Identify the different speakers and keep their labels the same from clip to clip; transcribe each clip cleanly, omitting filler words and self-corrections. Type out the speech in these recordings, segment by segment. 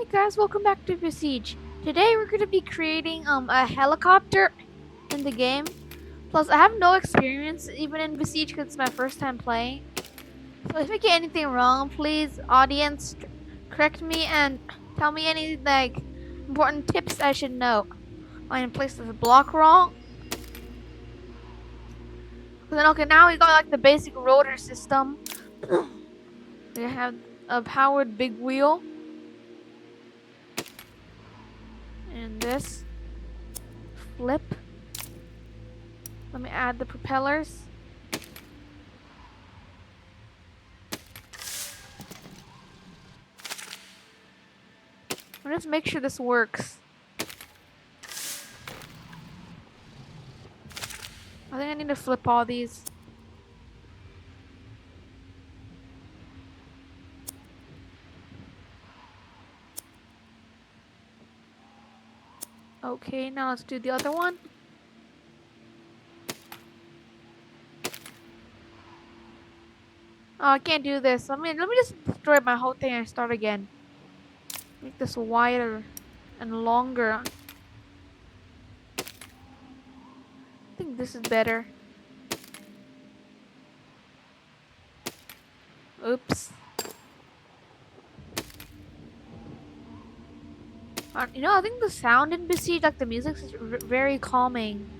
Speaker 1: Hey guys, welcome back to Besiege. Today we're going to be creating a helicopter in the game. Plus, I have no experience even in Besiege because it's my first time playing. So if I get anything wrong, please, audience, correct me and tell me any important tips I should know. I placed this block wrong. Then okay, now we got like the basic rotor system. We have a powered big wheel. And this flip. Let me add the propellers. Let's make sure this works. I think I need to flip all these. Okay, now let's do the other one. Oh, I can't do this. Let me just destroy my whole thing and start again. Make this wider and longer. I think this is better. Oops. I think the sound in Besiege, like the music, is very calming.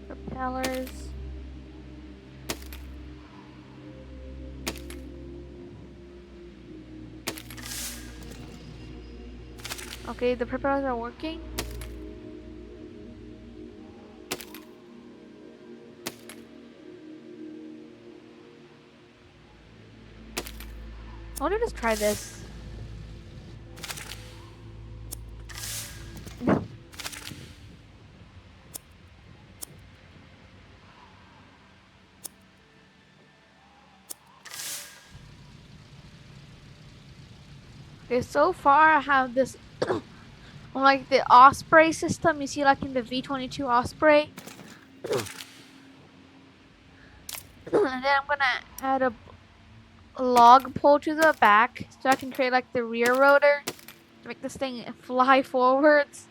Speaker 1: Propellers. Okay, the propellers are working. I want to just try this. Okay, so far I have this like the Osprey system you see like in the V22 Osprey. And then I'm gonna add a log pull to the back so I can create like the rear rotor to make this thing fly forwards.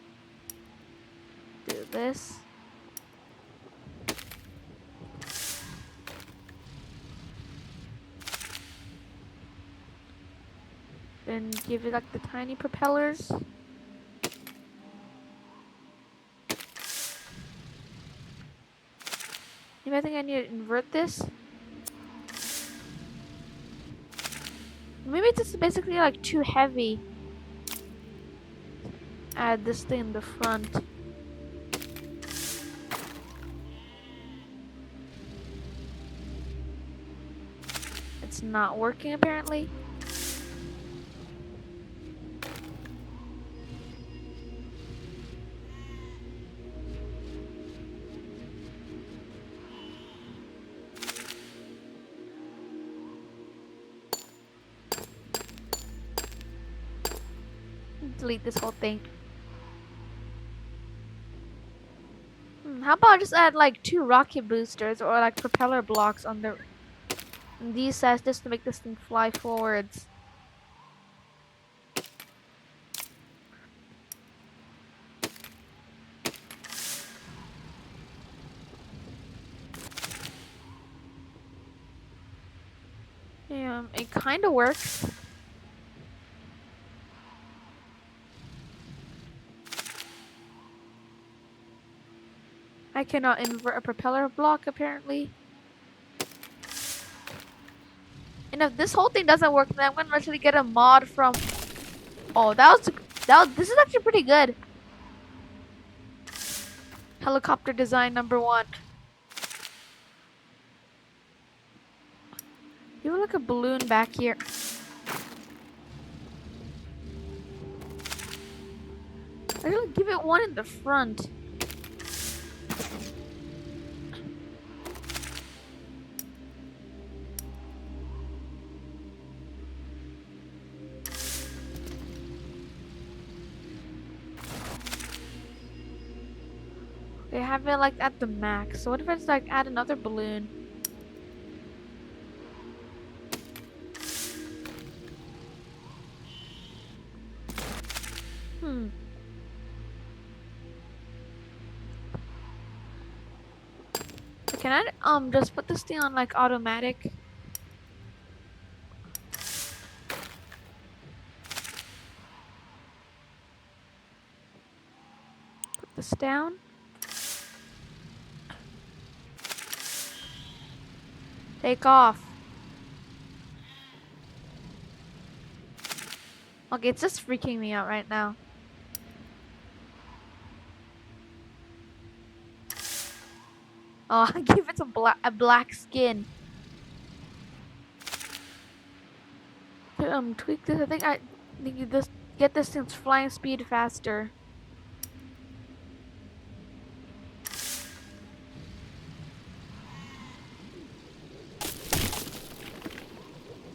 Speaker 1: Do this. Then give it like the tiny propellers. Maybe I think I need to invert this. Maybe it's just basically like too heavy. Add this thing in the front. It's not working apparently. Delete this whole thing. How about I just add like 2 rocket boosters or like propeller blocks on these sides just to make this thing fly forwards. Yeah, it kind of works. I cannot invert a propeller block apparently. And if this whole thing doesn't work, then I'm gonna literally get a mod from. Oh, this is actually pretty good. Helicopter design #1. You have like a balloon back here. I'm gonna give it one in the front. Okay, have it like at the max. So what if I just like add another balloon? Hmm. Can I just put this thing on like automatic? Put this down. Take off. Okay, it's just freaking me out right now. Oh, I gave it a black skin. To tweak this, I think you just get this thing's flying speed faster.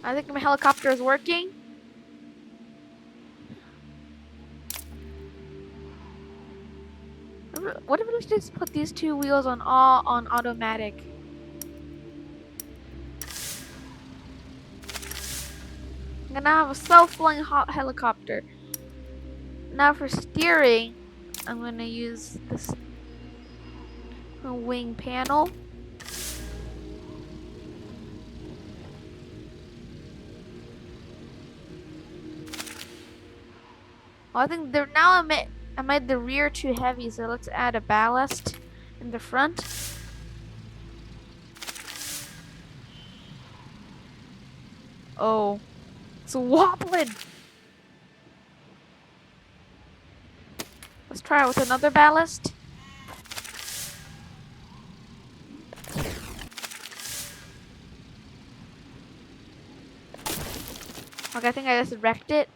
Speaker 1: I think my helicopter is working. What if we just put these two wheels on automatic? I'm gonna have a self-flying helicopter. Now for steering, I'm gonna use this wing panel. Oh, I think now I made the rear too heavy, so let's add a ballast in the front. Oh, it's wobbling. Let's try it with another ballast. Okay, I think I just wrecked it.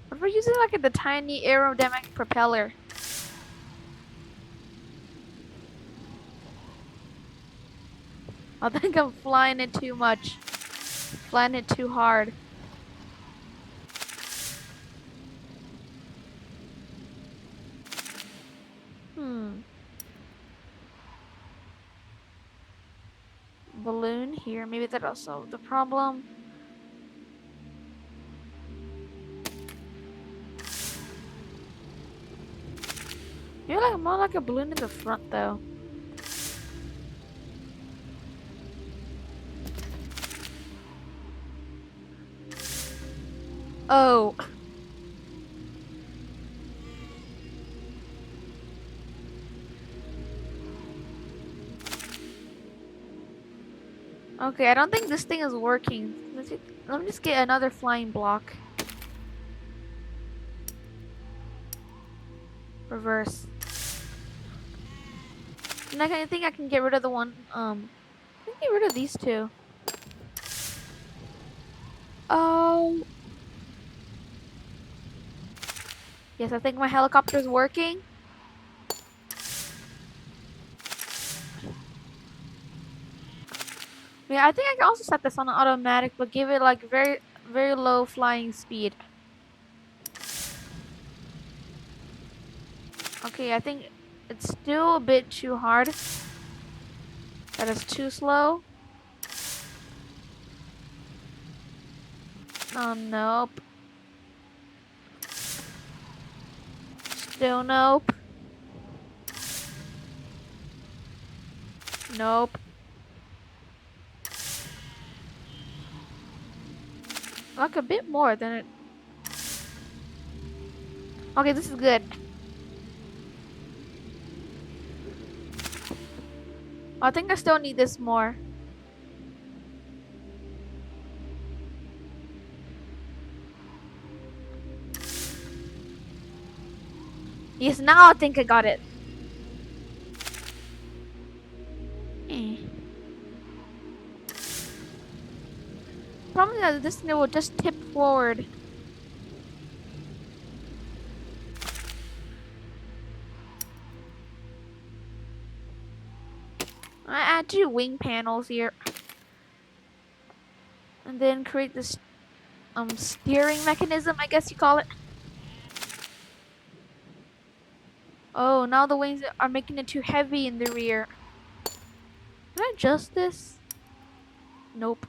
Speaker 1: What if we're using like the tiny aerodynamic propeller? I think I'm flying it too much. Flying it too hard. Balloon here. Maybe that'll solve the problem. Maybe like more like a balloon in the front though. Oh. Okay, I don't think this thing is working. Let me just get another flying block. Reverse. And I think I can get rid of the one. I can get rid of these two. Oh. Yes, I think my helicopter is working. Yeah, I think I can also set this on automatic, but give it like very low flying speed. Okay, I think it's still a bit too hard. That is too slow. Oh, nope. Still nope. Nope. Like a bit more than it. Okay, this is good. I think I still need this more. Yes, now I think I got it. Probably that this thing will just tip forward. I add two wing panels here. And then create this steering mechanism, I guess you call it. Oh, now the wings are making it too heavy in the rear. Can I adjust this? Nope.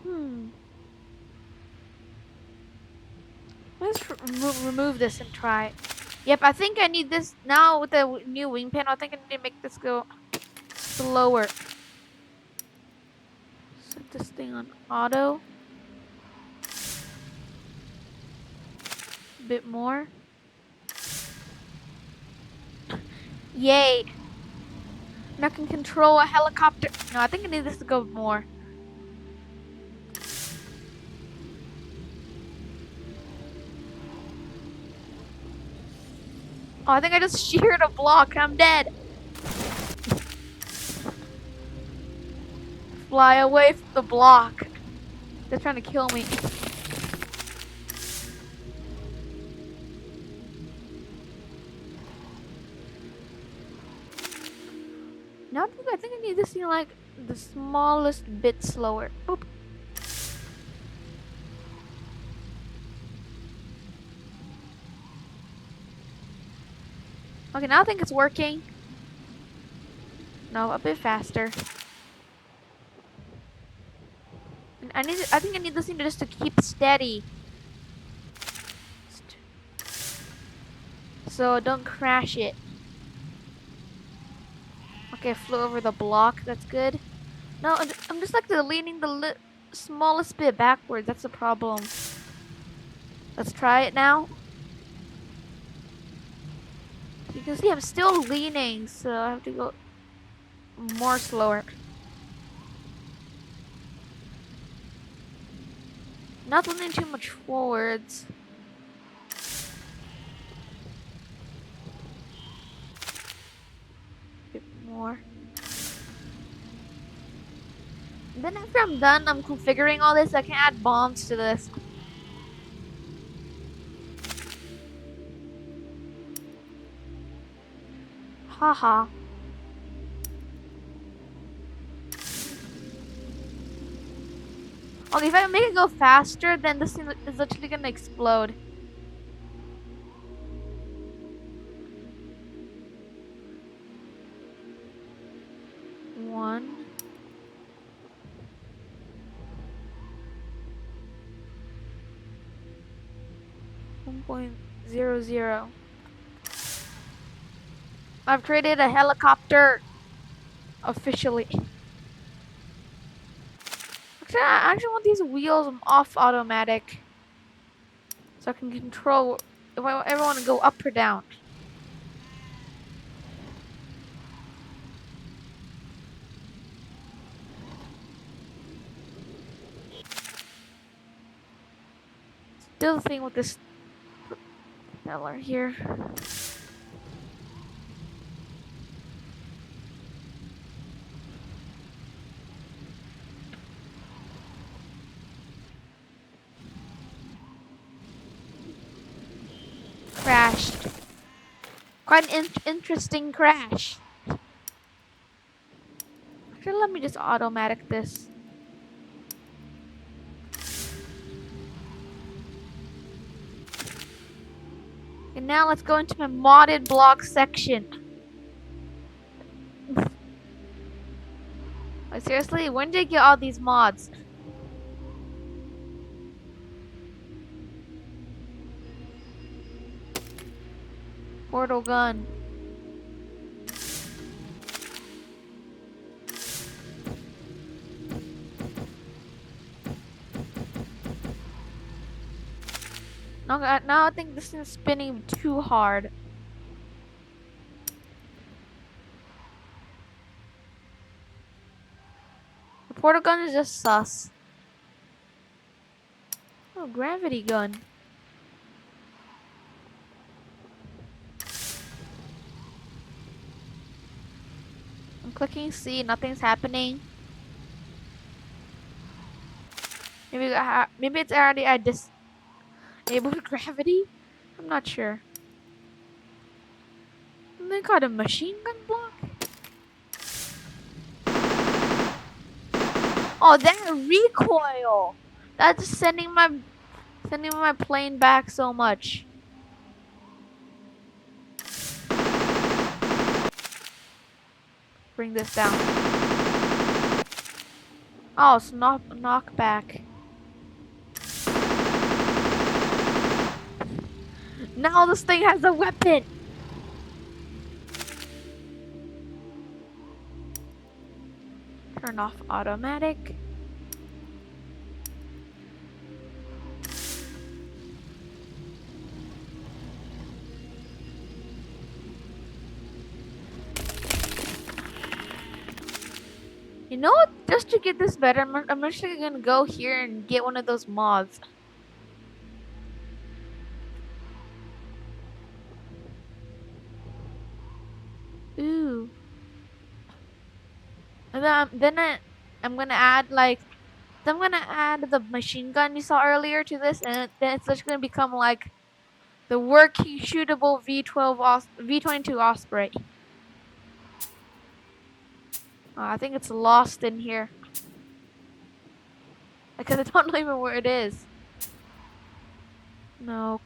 Speaker 1: Hmm. Let's remove this and try. Yep, I think I need this now with the new wing panel. I think I need to make this go slower. Set this thing on auto. A bit more. Yay! Now I can control a helicopter. No, I think I need this to go more. Oh, I think I just sheared a block. I'm dead. Fly away from the block. They're trying to kill me. Now I think I need this thing like the smallest bit slower. Oop. Okay, now I think it's working. No, a bit faster. I think I need this thing just to keep steady. So don't crash it. Okay, I flew over the block. That's good. No, I'm just like leaning the smallest bit backwards. That's the problem. Let's try it now. You can see I'm still leaning, so I have to go more slower. Not leaning too much forwards. A bit more. And then after I'm done, I'm configuring all this. I can add bombs to this. Haha. Okay, if I make it go faster, then this thing is literally gonna explode. One. 1.00. I've created a helicopter officially. Actually, I actually want these wheels off automatic so I can control if I ever want to go up or down. Still the thing with this propeller here. Crashed. Quite an interesting crash. Actually, let me just automatic this. And now let's go into my modded block section. Like, seriously, when did I get all these mods? Portal gun. Now I think this is spinning too hard. The portal gun is just sus. Oh, gravity gun. I'm clicking C, nothing's happening. Maybe it's already disabled gravity. I'm not sure. And they got a machine gun block. Oh, that recoil! That's sending my plane back so much. Bring this down. Oh, it's knockback. Now this thing has a weapon. Turn off automatic. You know what? Just to get this better, I'm actually gonna go here and get one of those mods. Ooh. And I'm gonna add like, I'm gonna add the machine gun you saw earlier to this, and then it's just gonna become like the working shootable V22 Osprey. I think it's lost in here because I don't know even where it is. No.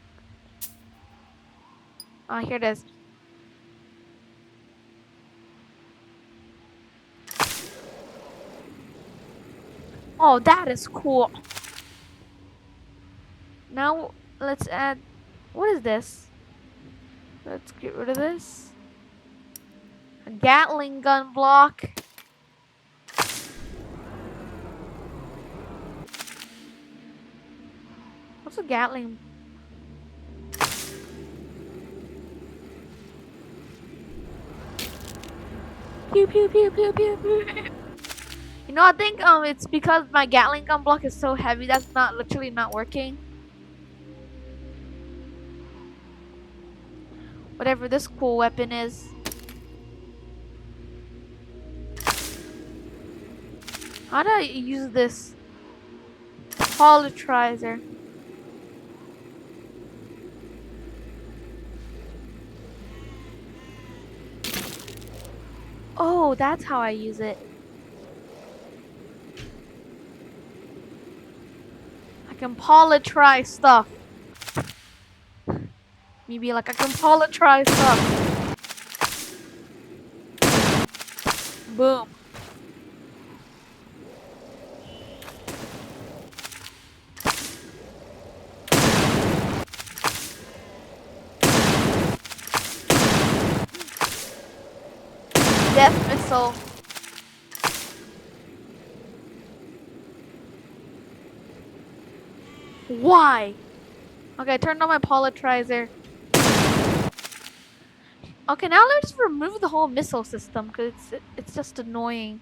Speaker 1: Here it is. Oh, that is cool. Now let's add. What is this? Let's get rid of this. A Gatling gun block. What's a Gatling? Pew pew pew pew pew pew. You know, I think it's because my Gatling gun block is so heavy that's literally not working. Whatever this cool weapon is. How do I use this? Polytrizer. Oh, that's how I use it. I can polytry stuff. Maybe like I can polytry stuff. Boom. Death missile. Why? Okay, turn on my polytrizer. Okay, now let's just remove the whole missile system because it's just annoying.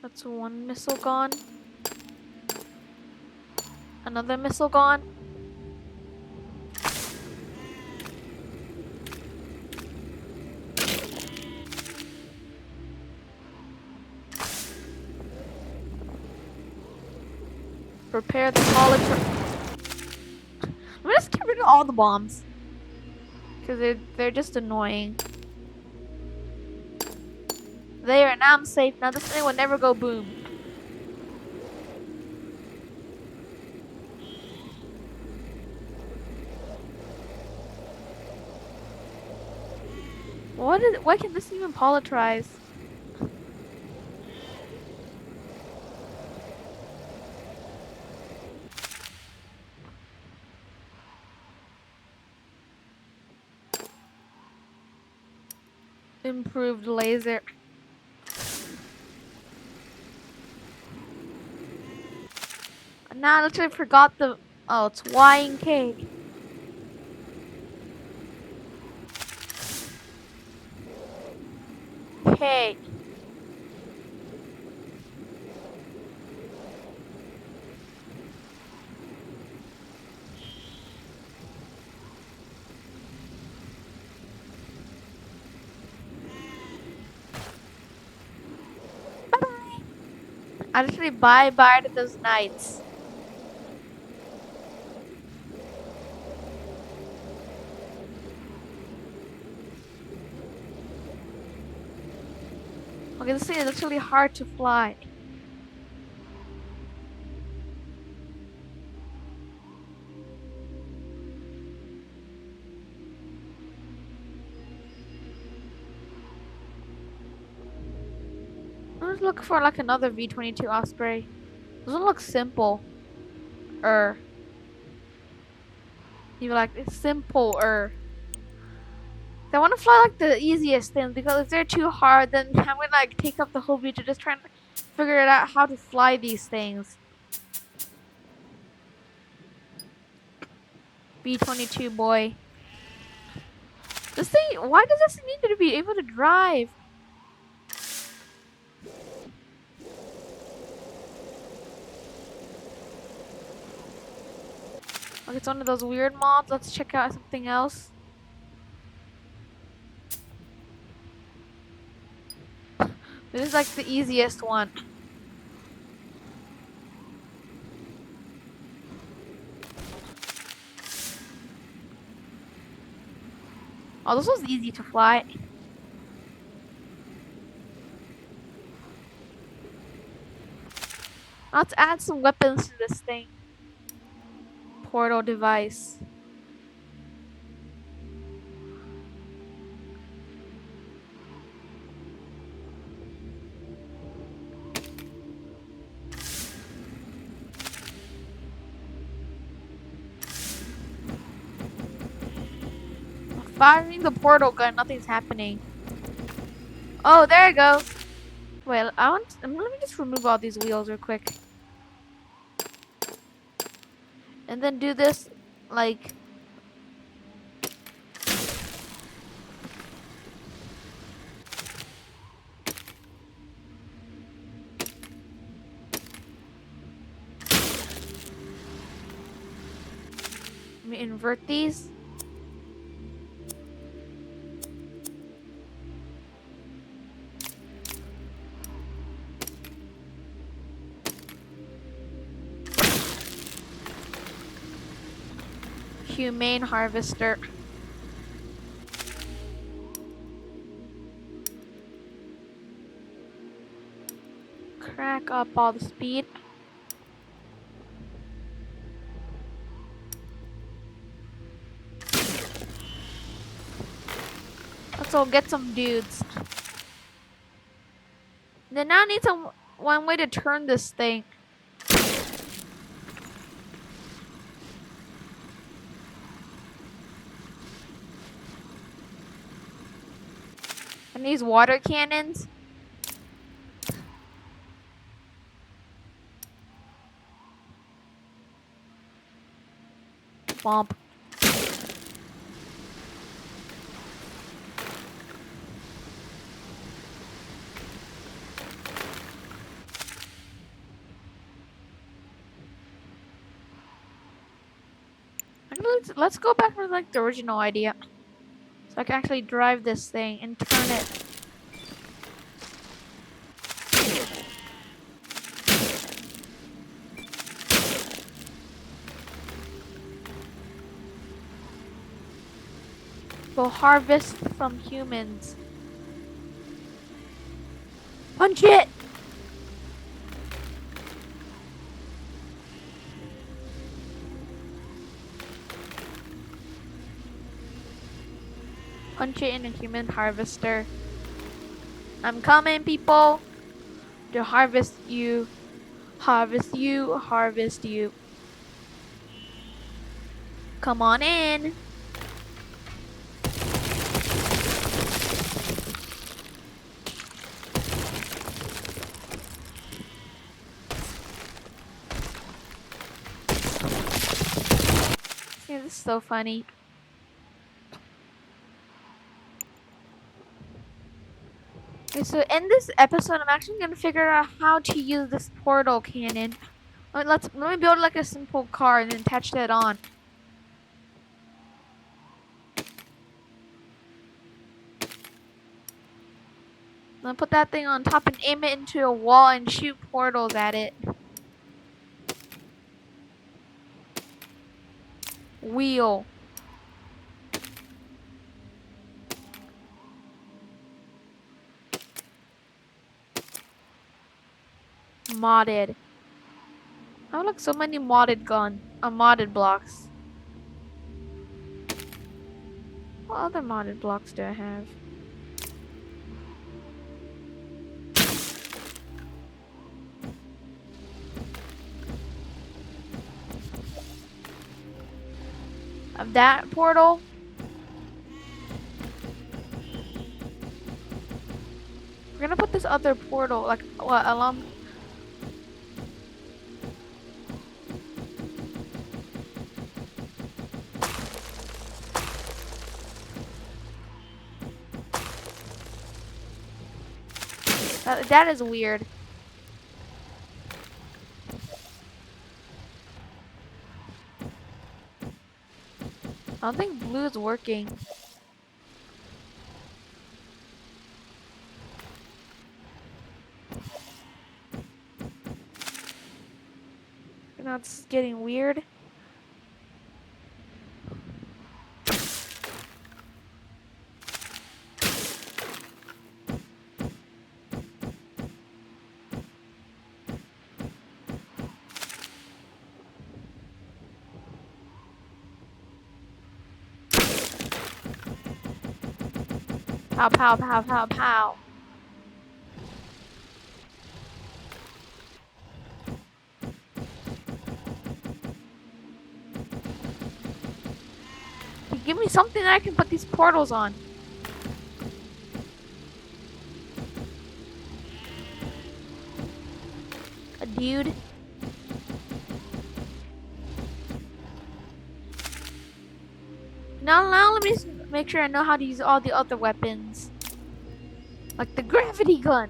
Speaker 1: That's one missile gone. Another missile gone. Prepare the polytrizer. Let me just get rid of all the bombs. Because they're just annoying. There, now I'm safe. Now this thing will never go boom. Why can this even polytrize? Improved laser. Now I literally forgot the. Oh, it's Y and K. K. Bye-bye. I literally bye-bye to those knights. Okay, this thing is actually hard to fly. I'm just looking for like another V22 Osprey. This one looks simple. You like it's simple. I want to fly like the easiest things because if they're too hard, then I'm gonna like take up the whole video just trying to figure it out how to fly these things. V22 boy. This thing, why does this need to be able to drive? Like it's one of those weird mods. Let's check out something else. This is like the easiest one. Oh, this was easy to fly. Let's add some weapons to this thing. Portal device. Firing the portal gun, nothing's happening. Oh, there it goes. Wait, let me just remove all these wheels real quick. And then do this, like... Let me invert these. Humane harvester. Crack up all the speed. Let's go get some dudes. Then now I need one way to turn this thing. And these water cannons. Bump. Let's go back to like the original idea. So I can actually drive this thing and turn it. Go harvest from humans. Punch it! Punch it in a human harvester. I'm coming, people! To harvest you. Harvest you. Harvest you. Come on in. Yeah, this is so funny. Okay, so in this episode, I'm actually gonna figure out how to use this portal cannon. Let me build like a simple car and then attach that on. Then put that thing on top and aim it into a wall and shoot portals at it. Wheel. Modded. I have like so many modded blocks. What other modded blocks do I have? Of that portal. We're gonna put this other portal like what along. That is weird. I don't think blue is working. Now it's getting weird. Pow, pow, pow, pow, pow. Give me something that I can put these portals on. A dude. Now let me just make sure I know how to use all the other weapons. Like the gravity gun.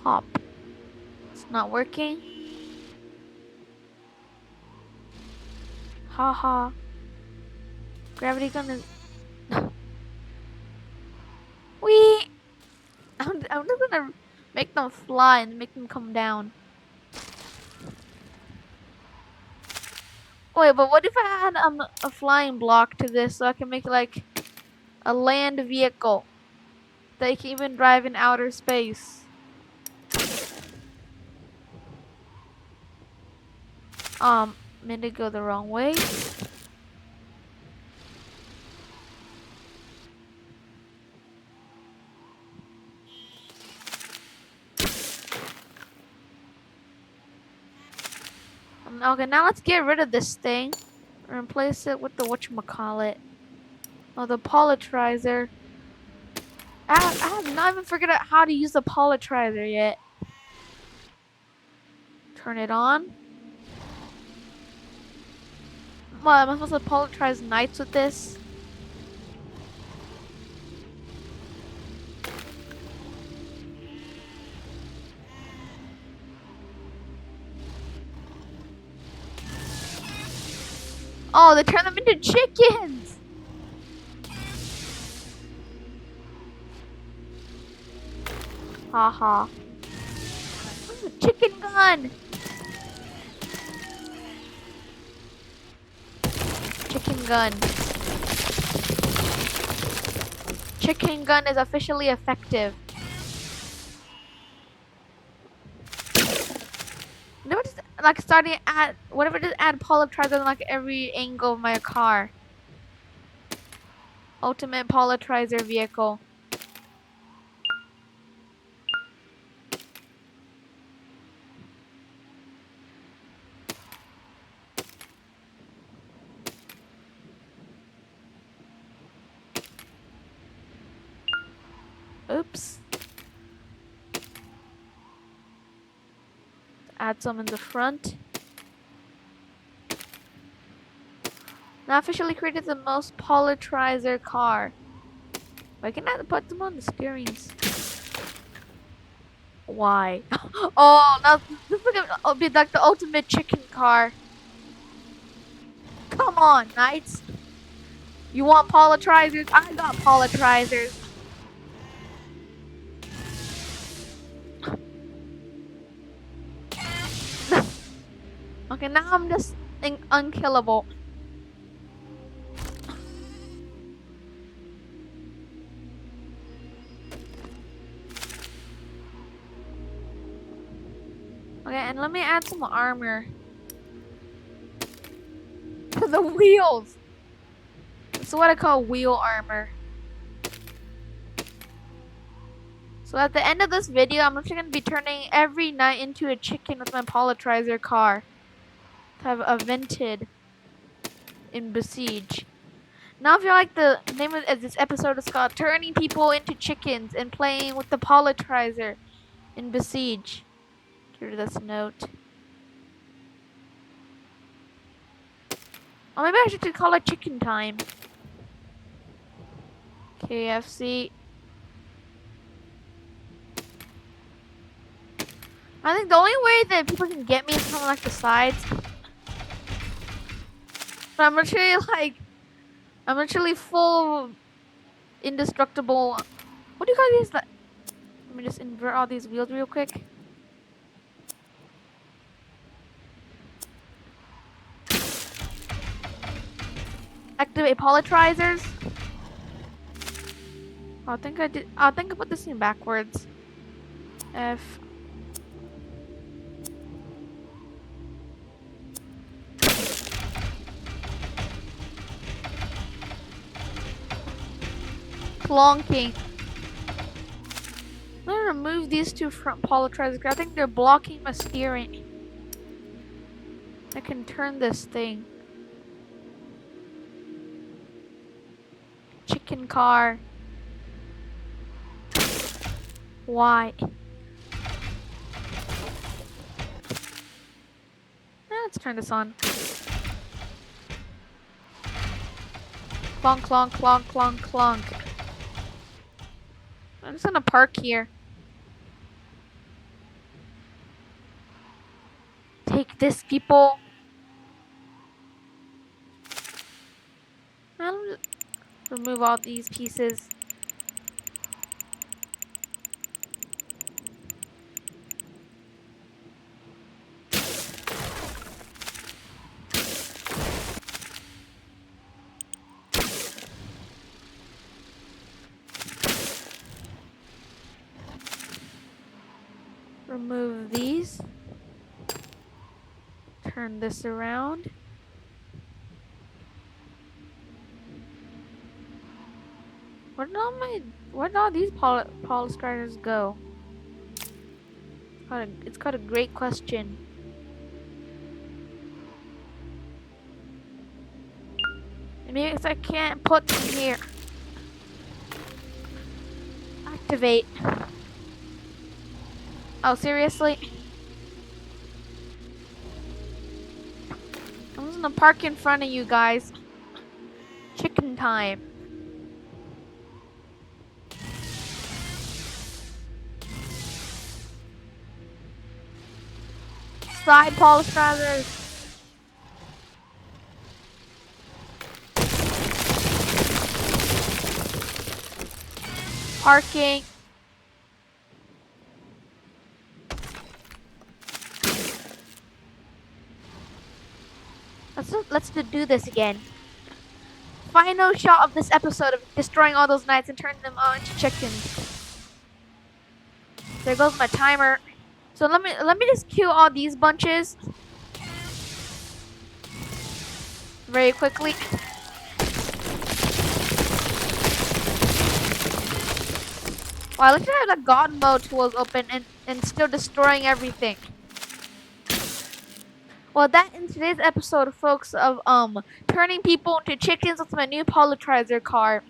Speaker 1: Pop. It's not working. Haha. Gravity gun is... Wee! I'm just gonna make them fly and make them come down. Wait, but what if I had a flying block to this so I can make like a land vehicle that you can even drive in outer space? Meant to go the wrong way. Okay, now let's get rid of this thing and replace it with the whatchamacallit. Oh, the polytrizer. I have not even figured out how to use the polytrizer yet. Turn it on. What, am I supposed to polytrize knights with this? Oh, they turn them into chickens! Haha. Ooh, chicken gun! Chicken gun. Chicken gun is officially effective. Never just like starting at whatever, just add polytrizer in like every angle of my car. Ultimate polytrizer vehicle. Oops. Add some in the front. Now officially created the most polytrizer car. Why can't I put them on the steerings? Why? Oh, now this is gonna be like the ultimate chicken car. Come on, knights. You want polytrizers? I got polytrizers. Okay, now I'm just unkillable. Okay, and let me add some armor to the wheels. That's what I call wheel armor. So at the end of this video, I'm actually going to be turning every night into a chicken with my polytrizer car. To have a vented in Besiege. Now if you like the name of this episode is called Turning People into Chickens and Playing with the Polytrizer in Besiege. Give this note. Or maybe I should call it Chicken Time. KFC. I think the only way that people can get me is from like the sides. But I'm literally full indestructible. What do you call these? Let me just invert all these wheels real quick. Activate polytrizers. I think I put this in backwards. F. Plonking. I'm gonna remove these two front polytrizers because I think they're blocking my steering. I can turn this thing. Chicken car. Why? Let's turn this on. Clonk, clonk, clonk, clonk, clonk. I'm just gonna park here. Take this, people. I'll remove all these pieces. Remove these. Turn this around. Where did all these polystyrers go? It's got a great question. Maybe it's I can't put them here. Activate. Oh, seriously? I'm just gonna park in front of you guys. Chicken time. Side polystyrers. Parking. Let's do this again. Final shot of this episode of destroying all those knights and turning them all into chickens. There goes my timer. So let me just kill all these bunches very quickly. Wow, look at the God mode tools open and still destroying everything. Well, that in today's episode, folks, of turning people into chickens with my new polytrizer car.